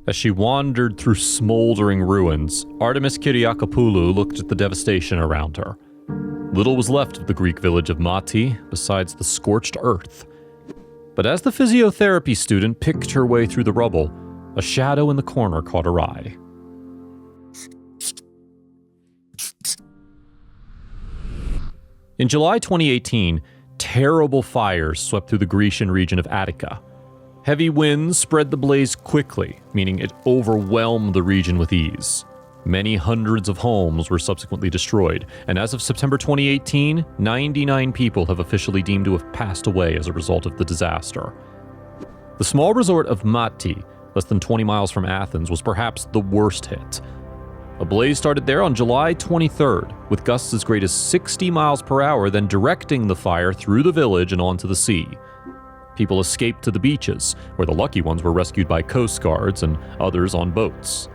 As she wandered through smoldering ruins, Artemis Kyriakopoulou looked at the devastation around her. Little was left of the Greek village of Mati besides the scorched earth. But as the physiotherapy student picked her way through the rubble, a shadow in the corner caught her eye. In July 2018, terrible fires swept through the Grecian region of Attica. Heavy winds spread the blaze quickly, meaning it overwhelmed the region with ease. Many hundreds of homes were subsequently destroyed, and as of September 2018, 99 people have officially deemed to have passed away as a result of the disaster. The small resort of Mati, less than 20 miles from Athens, was perhaps the worst hit. A blaze started there on July 23rd, with gusts as great as 60 miles per hour, then directing the fire through the village and onto the sea. People escaped to the beaches, where the lucky ones were rescued by coast guards and others on boats.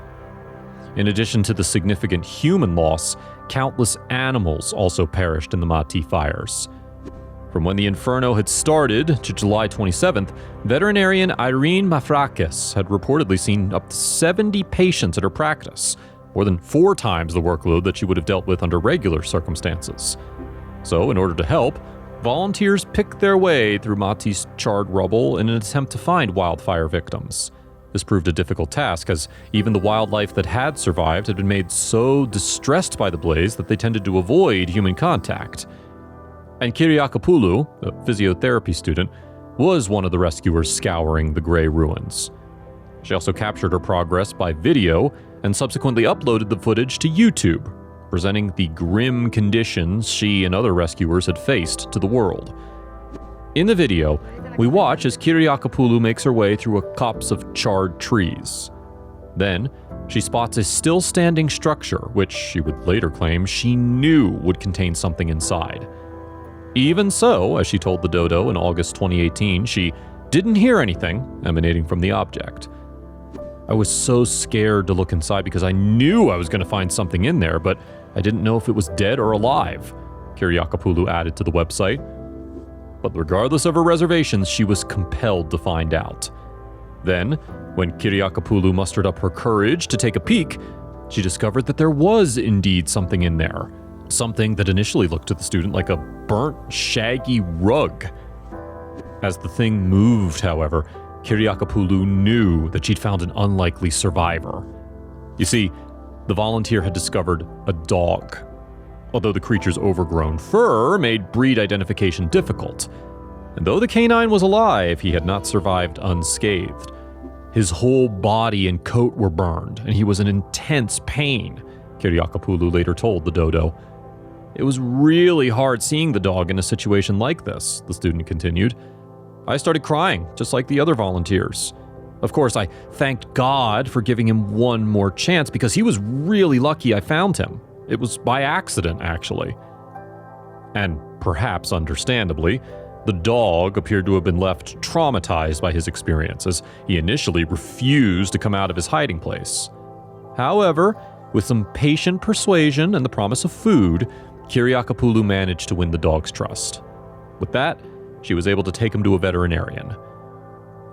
In addition to the significant human loss, countless animals also perished in the Mati fires. From when the inferno had started to July 27th, veterinarian Irene Mafrakis had reportedly seen up to 70 patients at her practice, more than 4 times the workload that she would have dealt with under regular circumstances. So, in order to help, volunteers picked their way through Mati's charred rubble in an attempt to find wildfire victims. This proved a difficult task, as even the wildlife that had survived had been made so distressed by the blaze that they tended to avoid human contact. And Kyriakopoulou, a physiotherapy student, was one of the rescuers scouring the gray ruins. She also captured her progress by video and subsequently uploaded the footage to YouTube, presenting the grim conditions she and other rescuers had faced to the world. In the video, we watch as Kyriakopoulou makes her way through a copse of charred trees. Then, she spots a still-standing structure, which she would later claim she knew would contain something inside. Even so, as she told the Dodo in August 2018, she didn't hear anything emanating from the object. I was so scared to look inside because I knew I was going to find something in there, but I didn't know if it was dead or alive, Kyriakopoulou added to the website. But regardless of her reservations, she was compelled to find out. Then, when Kyriakopoulou mustered up her courage to take a peek, she discovered that there was indeed something in there. Something that initially looked to the student like a burnt, shaggy rug. As the thing moved, however, Kyriakopoulou knew that she'd found an unlikely survivor. You see, the volunteer had discovered a dog. Although the creature's overgrown fur made breed identification difficult. And though the canine was alive, he had not survived unscathed. His whole body and coat were burned, and he was in intense pain, Kyriakopoulou later told the Dodo. It was really hard seeing the dog in a situation like this, the student continued. I started crying, just like the other volunteers. Of course, I thanked God for giving him one more chance because he was really lucky I found him. It was by accident, actually. And perhaps understandably, the dog appeared to have been left traumatized by his experience, as he initially refused to come out of his hiding place. However, with some patient persuasion and the promise of food, Kyriakopoulou managed to win the dog's trust. With that, she was able to take him to a veterinarian.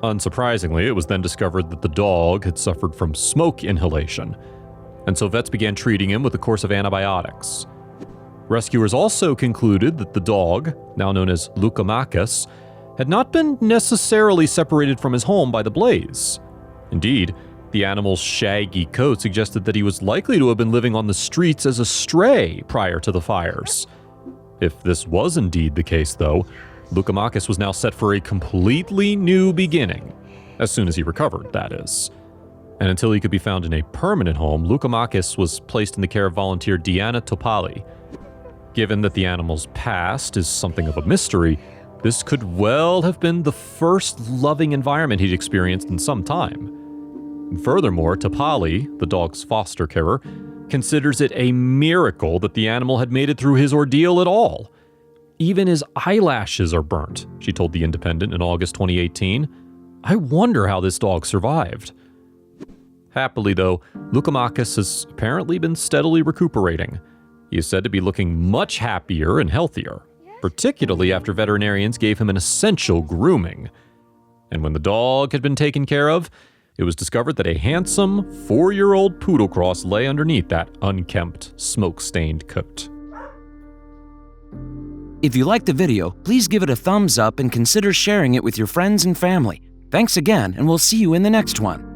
Unsurprisingly, it was then discovered that the dog had suffered from smoke inhalation, and so vets began treating him with a course of antibiotics. Rescuers also concluded that the dog, now known as Leukomachus, had not been necessarily separated from his home by the blaze. Indeed, the animal's shaggy coat suggested that he was likely to have been living on the streets as a stray prior to the fires. If this was indeed the case, though, Leukomachus was now set for a completely new beginning, as soon as he recovered, that is. And until he could be found in a permanent home, Leukomachus was placed in the care of volunteer Diana Topali. Given that the animal's past is something of a mystery, this could well have been the first loving environment he'd experienced in some time. Furthermore, Topali, the dog's foster carer, considers it a miracle that the animal had made it through his ordeal at all. Even his eyelashes are burnt, she told The Independent in August 2018. I wonder how this dog survived. Happily, though, Leukomachus has apparently been steadily recuperating. He is said to be looking much happier and healthier, particularly after veterinarians gave him an essential grooming. And when the dog had been taken care of, it was discovered that a handsome 4-year-old poodle cross lay underneath that unkempt, smoke-stained coat. If you liked the video, please give it a thumbs up and consider sharing it with your friends and family. Thanks again, and we'll see you in the next one.